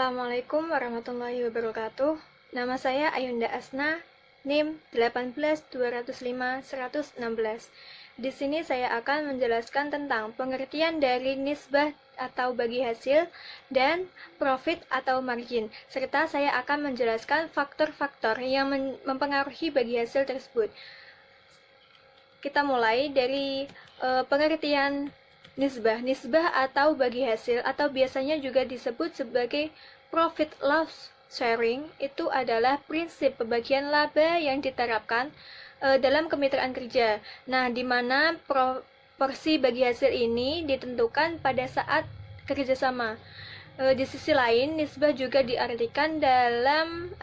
Assalamualaikum warahmatullahi wabarakatuh. Nama saya Ayunda Asna, NIM 18205-116. Di sini saya akan menjelaskan tentang pengertian dari nisbah atau bagi hasil dan profit atau margin, serta saya akan menjelaskan faktor-faktor yang mempengaruhi bagi hasil tersebut. Kita mulai dari pengertian nisbah. Nisbah atau bagi hasil atau biasanya juga disebut sebagai profit loss sharing itu adalah prinsip pembagian laba yang diterapkan dalam kemitraan kerja. Nah, di mana porsi bagi hasil ini ditentukan pada saat kerjasama. Di sisi lain, nisbah juga diartikan dalam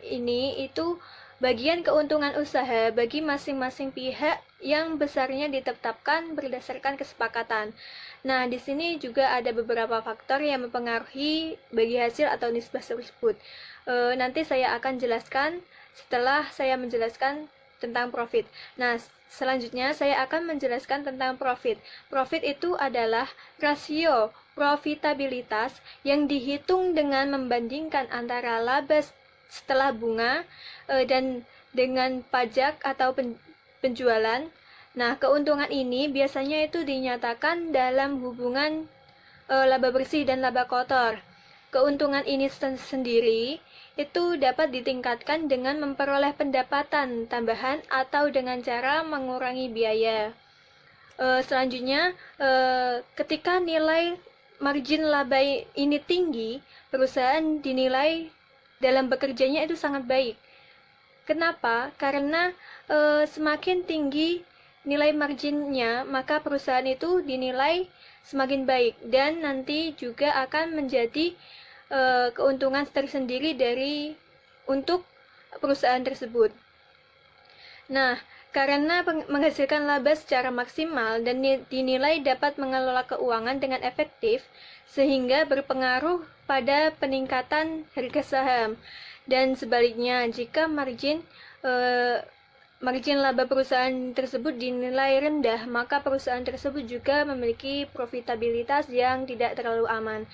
ini itu bagian keuntungan usaha bagi masing-masing pihak yang besarnya ditetapkan berdasarkan kesepakatan. Nah, di sini juga ada beberapa faktor yang mempengaruhi bagi hasil atau nisbah tersebut. Nanti saya akan jelaskan setelah saya menjelaskan tentang profit. Nah, selanjutnya saya akan menjelaskan tentang profit. Profit itu adalah rasio profitabilitas yang dihitung dengan membandingkan antara laba setelah bunga dan dengan pajak atau penjualan. Nah, keuntungan ini biasanya itu dinyatakan dalam hubungan laba bersih dan laba kotor. Keuntungan ini sendiri itu dapat ditingkatkan dengan memperoleh pendapatan tambahan atau dengan cara mengurangi biaya. Selanjutnya, ketika nilai margin laba ini tinggi, perusahaan dinilai dalam bekerjanya itu sangat baik. Kenapa? Karena semakin tinggi nilai marginnya, maka perusahaan itu dinilai semakin baik dan nanti juga akan menjadi keuntungan tersendiri untuk perusahaan tersebut. Nah, karena menghasilkan laba secara maksimal dan dinilai dapat mengelola keuangan dengan efektif, sehingga berpengaruh pada peningkatan harga saham. Dan sebaliknya, jika margin laba perusahaan tersebut dinilai rendah, maka perusahaan tersebut juga memiliki profitabilitas yang tidak terlalu aman.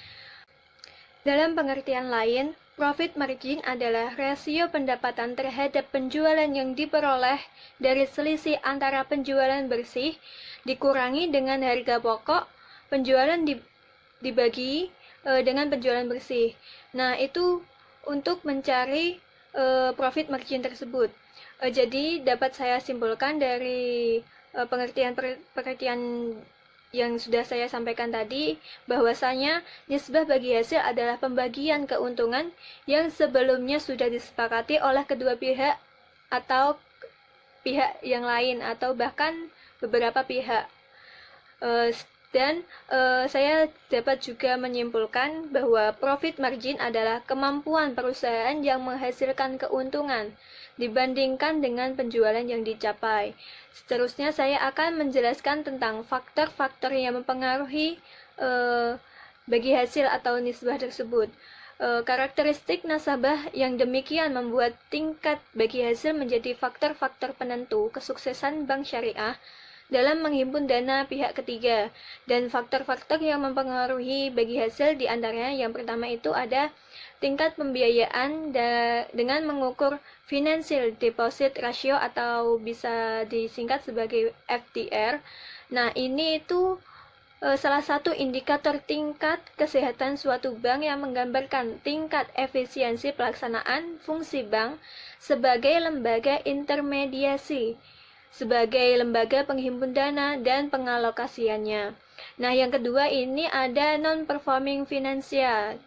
Dalam pengertian lain, profit margin adalah rasio pendapatan terhadap penjualan yang diperoleh dari selisih antara penjualan bersih dikurangi dengan harga pokok penjualan dibagi dengan penjualan bersih. Nah, itu untuk mencari profit margin tersebut. Jadi dapat saya simpulkan dari pengertian yang sudah saya sampaikan tadi, bahwasanya nisbah bagi hasil adalah pembagian keuntungan yang sebelumnya sudah disepakati oleh kedua pihak atau pihak yang lain atau bahkan beberapa pihak. Dan saya dapat juga menyimpulkan bahwa profit margin adalah kemampuan perusahaan yang menghasilkan keuntungan dibandingkan dengan penjualan yang dicapai. Seterusnya saya akan menjelaskan tentang faktor-faktor yang mempengaruhi bagi hasil atau nisbah tersebut. Karakteristik nasabah yang demikian membuat tingkat bagi hasil menjadi faktor-faktor penentu kesuksesan bank syariah dalam menghimpun dana pihak ketiga. Dan faktor-faktor yang mempengaruhi bagi hasil diantaranya yang pertama itu ada tingkat pembiayaan dengan mengukur financial deposit ratio atau bisa disingkat sebagai FDR. Nah, ini itu salah satu indikator tingkat kesehatan suatu bank yang menggambarkan tingkat efisiensi pelaksanaan fungsi bank sebagai lembaga intermediasi, sebagai lembaga penghimpun dana dan pengalokasiannya. Nah, yang kedua ini ada non-performing financing,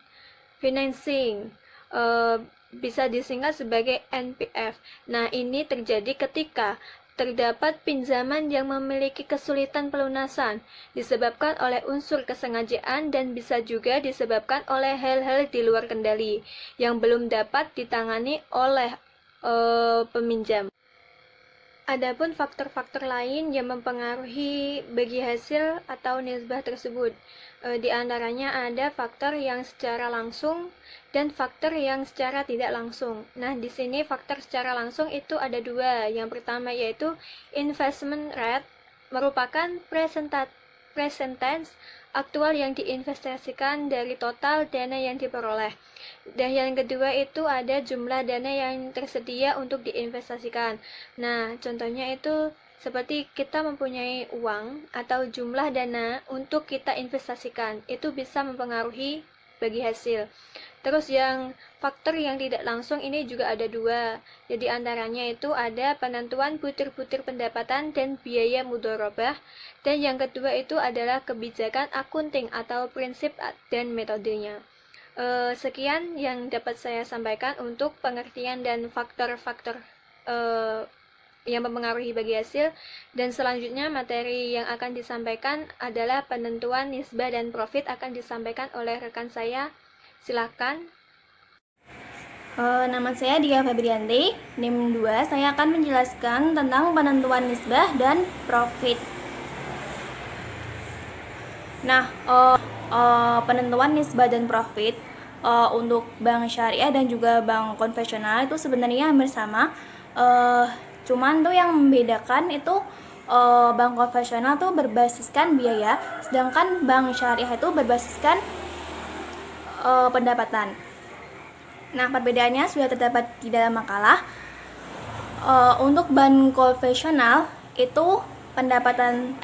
bisa disingkat sebagai NPF. Nah, ini terjadi ketika terdapat pinjaman yang memiliki kesulitan pelunasan, disebabkan oleh unsur kesengajaan dan bisa juga disebabkan oleh hal-hal di luar kendali yang belum dapat ditangani oleh peminjam. Adapun faktor-faktor lain yang mempengaruhi bagi hasil atau nisbah tersebut, di antaranya ada faktor yang secara langsung dan faktor yang secara tidak langsung. Nah, di sini faktor secara langsung itu ada dua. Yang pertama yaitu investment rate, merupakan present tense, aktual yang diinvestasikan dari total dana yang diperoleh. Dan yang kedua itu ada jumlah dana yang tersedia untuk diinvestasikan. Nah, contohnya itu seperti kita mempunyai uang atau jumlah dana untuk kita investasikan. Itu bisa mempengaruhi bagi hasil. Terus yang faktor yang tidak langsung ini juga ada dua. Jadi antaranya itu ada penentuan butir-butir pendapatan dan biaya mudharabah. Dan yang kedua itu adalah kebijakan akunting atau prinsip dan metodenya. Sekian yang dapat saya sampaikan untuk pengertian dan faktor-faktor yang mempengaruhi bagi hasil. Dan selanjutnya materi yang akan disampaikan adalah penentuan nisbah dan profit, akan disampaikan oleh rekan saya. Silakan. Nama saya Dia Febrianti, NIM 2. Saya akan menjelaskan tentang penentuan nisbah dan profit. Nah, penentuan nisbah dan profit untuk bank syariah dan juga bank konvensional itu sebenarnya hampir sama. Cuman tuh yang membedakan itu bank konvensional tuh berbasiskan biaya, sedangkan bank syariah itu berbasiskan pendapatan. Nah, perbedaannya sudah terdapat di dalam makalah. Untuk bank konvensional itu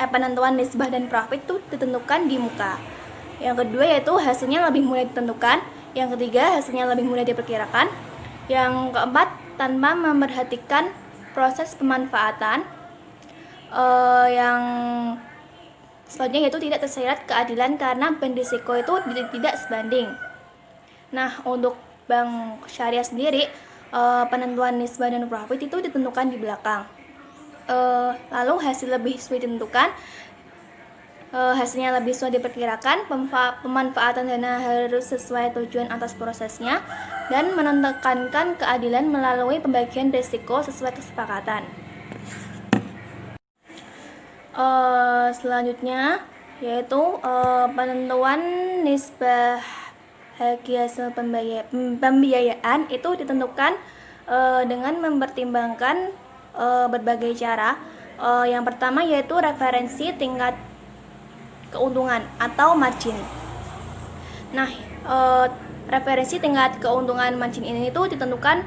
penentuan nisbah dan profit itu ditentukan di muka. Yang kedua yaitu hasilnya lebih mudah ditentukan. Yang ketiga hasilnya lebih mudah diperkirakan. Yang keempat tanpa memperhatikan proses pemanfaatan. Yang selanjutnya yaitu tidak terseret keadilan karena berisiko itu tidak sebanding. Nah, untuk bank syariah sendiri penentuan nisbah dan profit itu ditentukan di belakang. Lalu hasil lebih sulit ditentukan, hasilnya lebih sulit diperkirakan, pemanfaatan dana harus sesuai tujuan atas prosesnya, dan menekankan keadilan melalui pembagian risiko sesuai kesepakatan. Selanjutnya yaitu penentuan nisbah bagi hasil pembiayaan itu ditentukan dengan mempertimbangkan berbagai cara. Yang pertama yaitu referensi tingkat keuntungan atau margin. Nah, referensi tingkat keuntungan margin ini itu ditentukan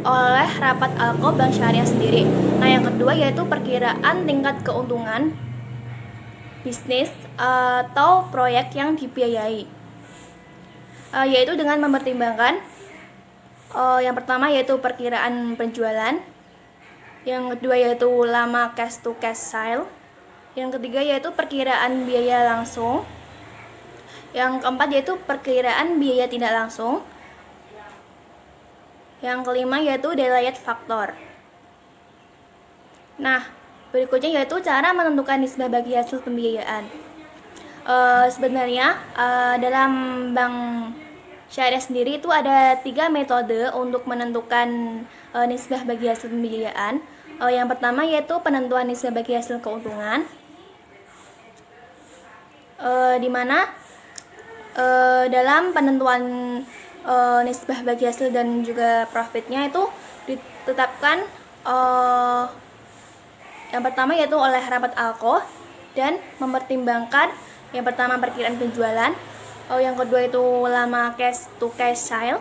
oleh rapat ALKO Bank Syariah sendiri. Nah, yang kedua yaitu perkiraan tingkat keuntungan bisnis atau proyek yang dibiayai, yaitu dengan mempertimbangkan yang pertama yaitu perkiraan penjualan, yang kedua yaitu lama cash to cash sale, yang ketiga yaitu perkiraan biaya langsung, yang keempat yaitu perkiraan biaya tidak langsung, yang kelima yaitu delayed factor. Nah, berikutnya yaitu cara menentukan nisbah bagi hasil pembiayaan. Sebenarnya dalam bank syariah sendiri itu ada 3 metode untuk menentukan nisbah bagi hasil pembiayaan. Yang pertama yaitu penentuan nisbah bagi hasil keuntungan, di mana dalam penentuan nisbah bagi hasil dan juga profitnya itu ditetapkan yang pertama yaitu oleh rapat ALKO dan mempertimbangkan yang pertama perkiraan penjualan, yang kedua itu lama cash to cash sale,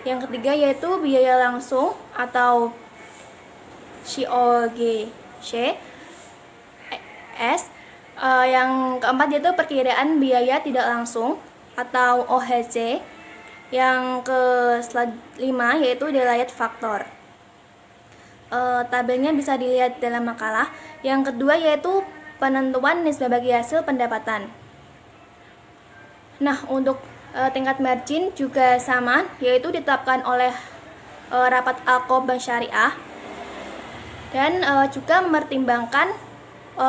yang ketiga yaitu biaya langsung atau COGC, yang keempat yaitu perkiraan biaya tidak langsung atau OHC, yang kelima yaitu delayed factor. Tabelnya bisa dilihat dalam makalah. Yang kedua yaitu penentuan nisbah bagi hasil pendapatan. Nah, untuk tingkat margin juga sama, yaitu ditetapkan oleh rapat ALKO Bank Syariah dan juga mempertimbangkan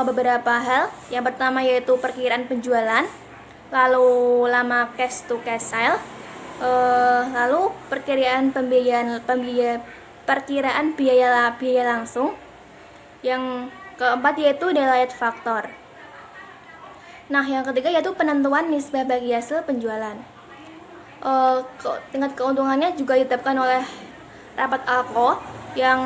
beberapa hal. Yang pertama yaitu perkiraan penjualan, lalu lama cash to cash sale, lalu perkiraan perkiraan biaya langsung. Yang keempat yaitu delayed factor. Nah, yang ketiga yaitu penentuan nisbah bagi hasil penjualan. Tingkat keuntungannya juga ditetapkan oleh rapat ALKO yang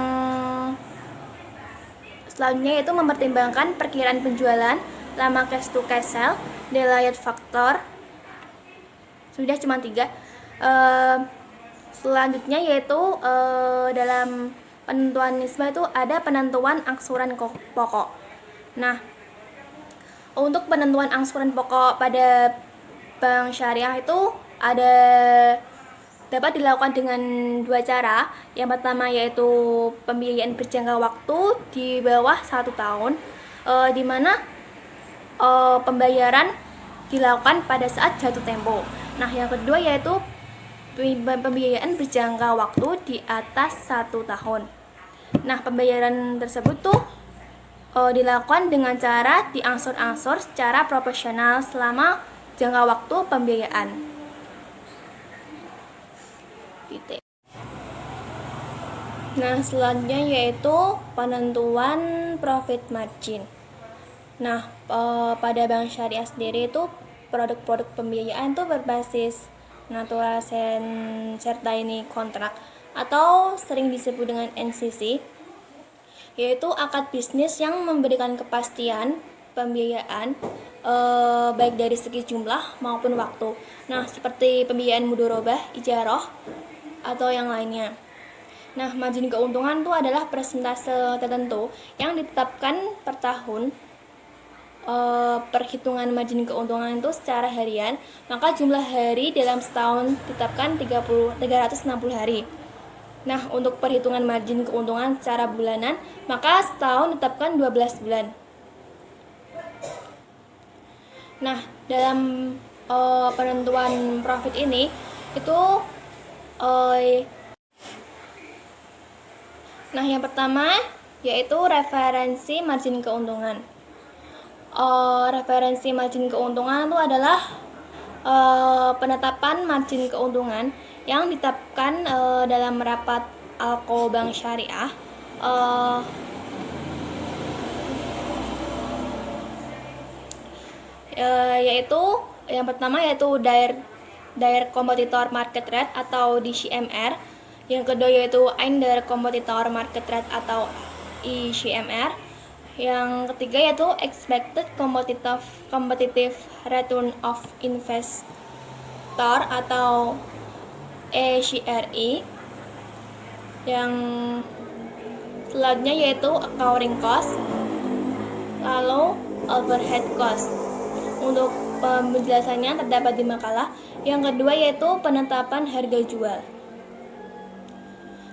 selanjutnya yaitu mempertimbangkan perkiraan penjualan, lama cash to cash sell, delayed factor. Sudah cuma 3. Selanjutnya yaitu dalam penentuan nisbah itu ada penentuan angsuran pokok. Nah, untuk penentuan angsuran pokok pada bank syariah itu dapat dilakukan dengan 2 cara. Yang pertama yaitu pembiayaan berjangka waktu di bawah 1 tahun, di mana pembayaran dilakukan pada saat jatuh tempo. Nah, yang kedua yaitu pembiayaan berjangka waktu di atas 1 tahun. Nah, pembayaran tersebut tuh dilakukan dengan cara diangsur-angsur secara proporsional selama jangka waktu pembiayaan. Titik. Nah, selanjutnya yaitu penentuan profit margin. Nah, pada bank syariah sendiri itu produk-produk pembiayaan itu berbasis natural certining contract atau sering disebut dengan NCC, yaitu akad bisnis yang memberikan kepastian pembiayaan baik dari segi jumlah maupun waktu. Nah, seperti pembiayaan mudorobah, ijarah, atau yang lainnya. Nah, margin keuntungan itu adalah persentase tertentu yang ditetapkan per tahun. Perhitungan margin keuntungan itu secara harian, maka jumlah hari dalam setahun ditetapkan 360 hari. Nah, untuk perhitungan margin keuntungan secara bulanan, maka setahun ditetapkan 12 bulan. Nah, dalam penentuan profit ini itu nah, yang pertama yaitu referensi margin keuntungan. Referensi margin keuntungan itu adalah penetapan margin keuntungan yang ditetapkan dalam rapat ALKO Bank Syariah yaitu yang pertama yaitu Direct Competitor Market Rate atau DCMR, yang kedua yaitu Indirect Competitor Market Rate atau ECMR, yang ketiga yaitu Expected Competitive Return of Investor atau ECRI, yang selanjutnya yaitu Acquiring Cost, lalu Overhead Cost. Untuk penjelasannya terdapat di makalah. Yang kedua yaitu penetapan harga jual.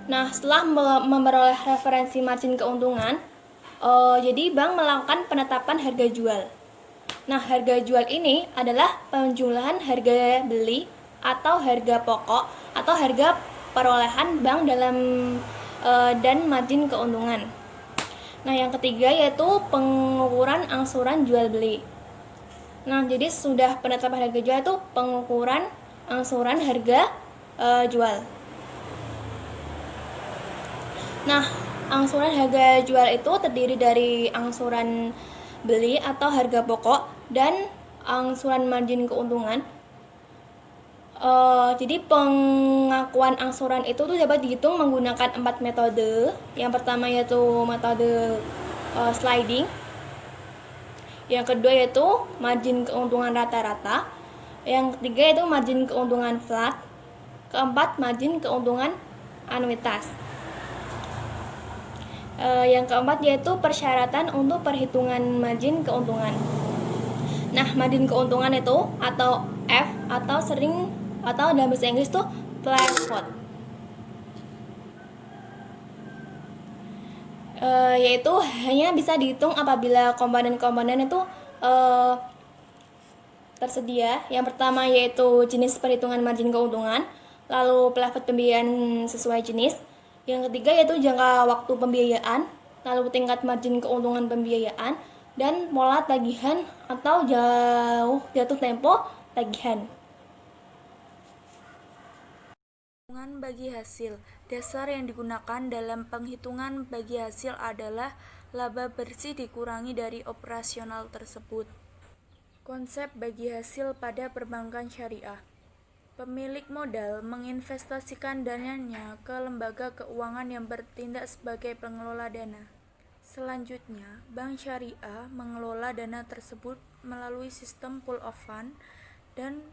Nah, setelah memperoleh referensi margin keuntungan, jadi bank melakukan penetapan harga jual. Nah, harga jual ini adalah penjumlahan harga beli atau harga pokok atau harga perolehan bank dalam dan margin keuntungan. Nah, yang ketiga yaitu pengukuran angsuran jual beli. Nah, jadi sudah penetapan harga jual itu pengukuran angsuran harga jual. Nah, angsuran harga jual itu terdiri dari angsuran beli atau harga pokok dan angsuran margin keuntungan. Jadi pengakuan angsuran itu tuh dapat dihitung menggunakan 4 metode. Yang pertama yaitu metode sliding. Yang kedua yaitu margin keuntungan rata-rata. Yang ketiga yaitu margin keuntungan flat. Keempat, margin keuntungan anuitas. Yang keempat yaitu persyaratan untuk perhitungan margin keuntungan. Nah, margin keuntungan itu atau F atau dalam bahasa Inggris tuh threshold, yaitu hanya bisa dihitung apabila komponen-komponen itu tersedia. Yang pertama yaitu jenis perhitungan margin keuntungan, lalu plafon pembiayaan sesuai jenis. Yang ketiga yaitu jangka waktu pembiayaan, lalu tingkat margin keuntungan pembiayaan, dan pola tagihan atau jatuh tempo tagihan. Penghitungan bagi hasil. Dasar yang digunakan dalam penghitungan bagi hasil adalah laba bersih dikurangi dari operasional tersebut. Konsep bagi hasil pada perbankan syariah. Pemilik modal menginvestasikan dananya ke lembaga keuangan yang bertindak sebagai pengelola dana. Selanjutnya, Bank Syariah mengelola dana tersebut melalui sistem pool of fund dan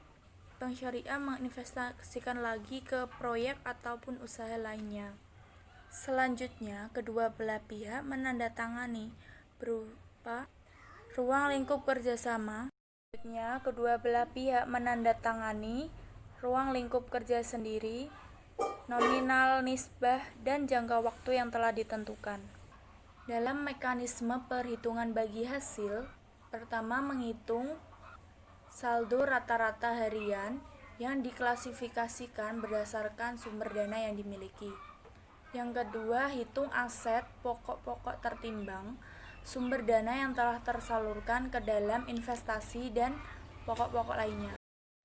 Bank Syariah menginvestasikan lagi ke proyek ataupun usaha lainnya. Selanjutnya, kedua belah pihak menandatangani berupa ruang lingkup kerjasama. Selanjutnya, kedua belah pihak menandatangani ruang lingkup kerja sendiri, nominal, nisbah, dan jangka waktu yang telah ditentukan. Dalam mekanisme perhitungan bagi hasil, pertama menghitung saldo rata-rata harian yang diklasifikasikan berdasarkan sumber dana yang dimiliki. Yang kedua, hitung aset pokok-pokok tertimbang sumber dana yang telah tersalurkan ke dalam investasi dan pokok-pokok lainnya.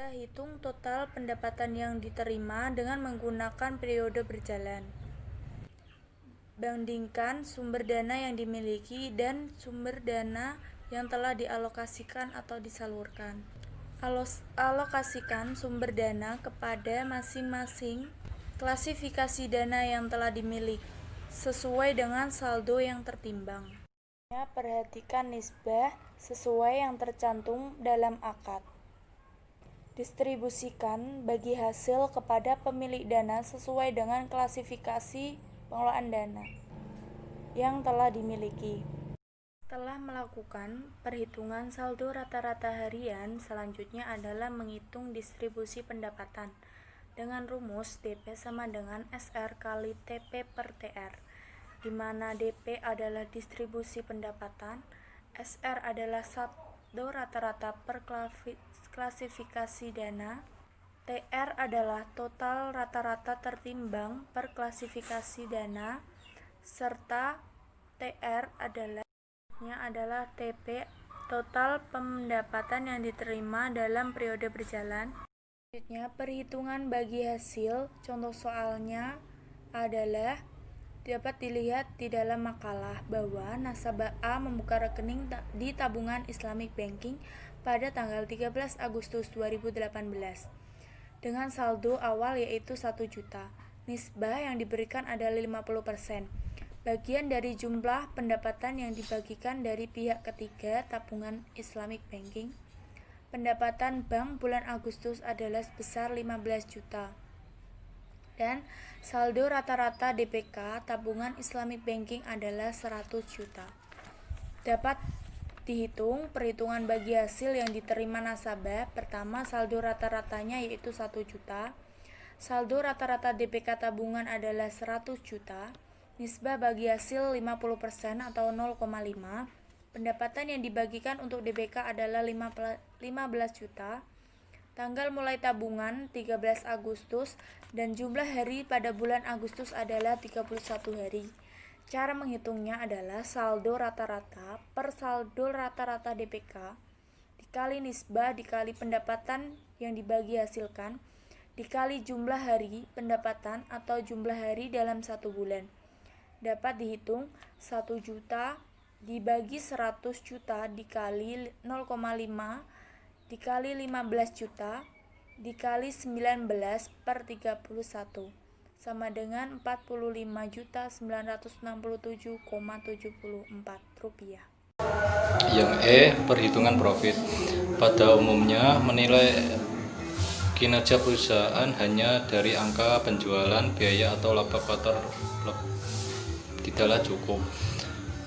Hitung total pendapatan yang diterima dengan menggunakan periode berjalan. Bandingkan sumber dana yang dimiliki dan sumber dana yang telah dialokasikan atau disalurkan. Alokasikan sumber dana kepada masing-masing klasifikasi dana yang telah dimiliki sesuai dengan saldo yang tertimbang. Perhatikan nisbah sesuai yang tercantum dalam akad. Distribusikan bagi hasil kepada pemilik dana sesuai dengan klasifikasi pengelolaan dana yang telah dimiliki. Setelah melakukan perhitungan saldo rata-rata harian, selanjutnya adalah menghitung distribusi pendapatan dengan rumus DP sama dengan SR kali TP per TR, di mana DP adalah distribusi pendapatan, SR adalah saldo rata-rata per klasifikasi dana, TR adalah total rata-rata tertimbang per klasifikasi dana, serta TR adalah TP total pendapatan yang diterima dalam periode berjalan. Selanjutnya, perhitungan bagi hasil. Contoh soalnya adalah dapat dilihat di dalam makalah bahwa nasabah A membuka rekening di tabungan Islamic Banking pada tanggal 13 Agustus 2018 dengan saldo awal yaitu 1 juta. Nisbah yang diberikan adalah 50%. Bagian dari jumlah pendapatan yang dibagikan dari pihak ketiga tabungan Islamic Banking. Pendapatan bank bulan Agustus adalah sebesar 15 juta. Dan saldo rata-rata DPK tabungan Islamic Banking adalah 100 juta. Dapat dihitung perhitungan bagi hasil yang diterima nasabah. Pertama, saldo rata-ratanya yaitu 1 juta. Saldo rata-rata DPK tabungan adalah 100 juta. Nisbah bagi hasil 50% atau 0,5. Pendapatan yang dibagikan untuk DPK adalah 15 juta. Tanggal mulai tabungan 13 Agustus dan jumlah hari pada bulan Agustus adalah 31 hari. Cara menghitungnya adalah saldo rata-rata per saldo rata-rata DPK dikali nisbah dikali pendapatan yang dibagi hasilkan dikali jumlah hari pendapatan atau jumlah hari dalam 1 bulan. Dapat dihitung 1 juta dibagi 100 juta dikali 0,5 dikali 15 juta dikali 19 per 31 sama dengan 45.967,74 rupiah. Yang E, perhitungan profit. Pada umumnya menilai kinerja perusahaan hanya dari angka penjualan, biaya atau laba kotor tidaklah cukup.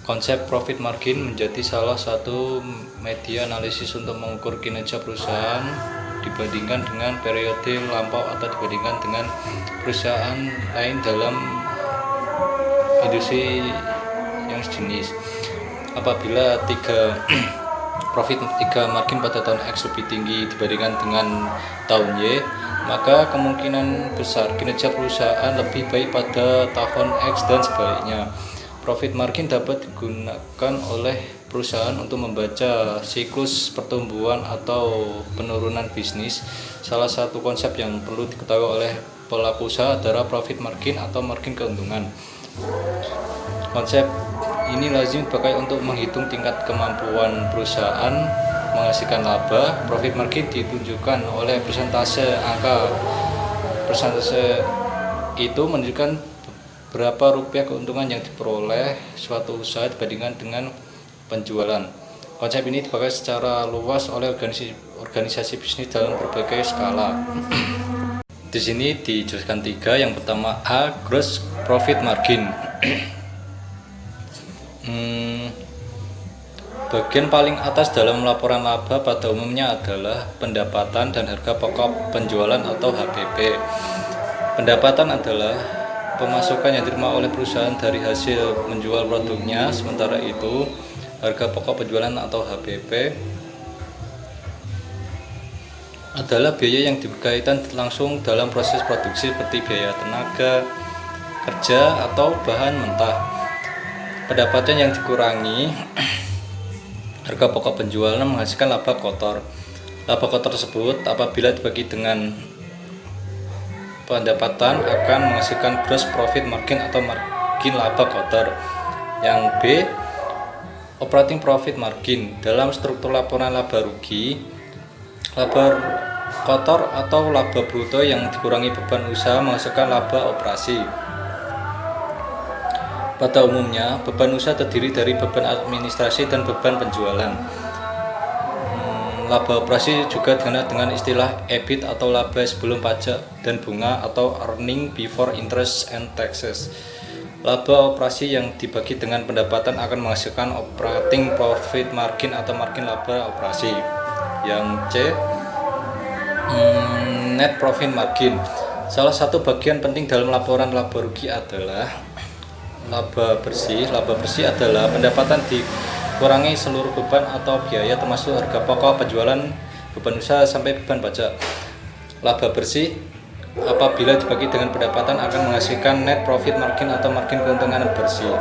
Konsep profit margin menjadi salah satu media analisis untuk mengukur kinerja perusahaan dibandingkan dengan periode lampau atau dibandingkan dengan perusahaan lain dalam industri yang sejenis. Apabila profit margin pada tahun X lebih tinggi dibandingkan dengan tahun Y, maka kemungkinan besar kinerja perusahaan lebih baik pada tahun X dan sebaliknya. Profit margin dapat digunakan oleh perusahaan untuk membaca siklus pertumbuhan atau penurunan bisnis. Salah satu konsep yang perlu diketahui oleh pelaku usaha adalah profit margin atau margin keuntungan. Konsep ini lazim dipakai untuk menghitung tingkat kemampuan perusahaan menghasilkan laba. Profit margin ditunjukkan oleh persentase angka. Persentase itu menunjukkan berapa rupiah keuntungan yang diperoleh suatu usaha dibandingkan dengan penjualan. Konsep ini dipakai secara luas oleh organisasi bisnis dalam berbagai skala. Di sini dijelaskan 3. Yang pertama A, gross profit margin. Bagian paling atas dalam laporan laba pada umumnya adalah pendapatan dan harga pokok penjualan atau HPP. Pendapatan adalah pemasukan yang diterima oleh perusahaan dari hasil menjual produknya, sementara itu harga pokok penjualan atau HPP adalah biaya yang berkaitan langsung dalam proses produksi seperti biaya tenaga kerja atau bahan mentah. Pendapatan yang dikurangi harga pokok penjualan menghasilkan laba kotor. Laba kotor tersebut apabila dibagi dengan pendapatan akan menghasilkan gross profit margin atau margin laba kotor. Yang B, operating profit margin. Dalam struktur laporan laba rugi, laba kotor atau laba bruto yang dikurangi beban usaha menghasilkan laba operasi. Pada umumnya, beban usaha terdiri dari beban administrasi dan beban penjualan. Laba operasi juga dikenal dengan istilah EBIT atau laba sebelum pajak dan bunga atau earning before interest and taxes. Laba operasi yang dibagi dengan pendapatan akan menghasilkan operating profit margin atau margin laba operasi. Yang C, net profit margin. Salah satu bagian penting dalam laporan laba rugi adalah laba bersih. Laba bersih adalah pendapatan dikurangi seluruh beban atau biaya termasuk harga pokok penjualan, beban usaha sampai beban pajak. Laba bersih apabila dibagi dengan pendapatan akan menghasilkan net profit margin atau margin keuntungan bersih.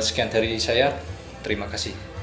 Sekian dari saya. Terima kasih.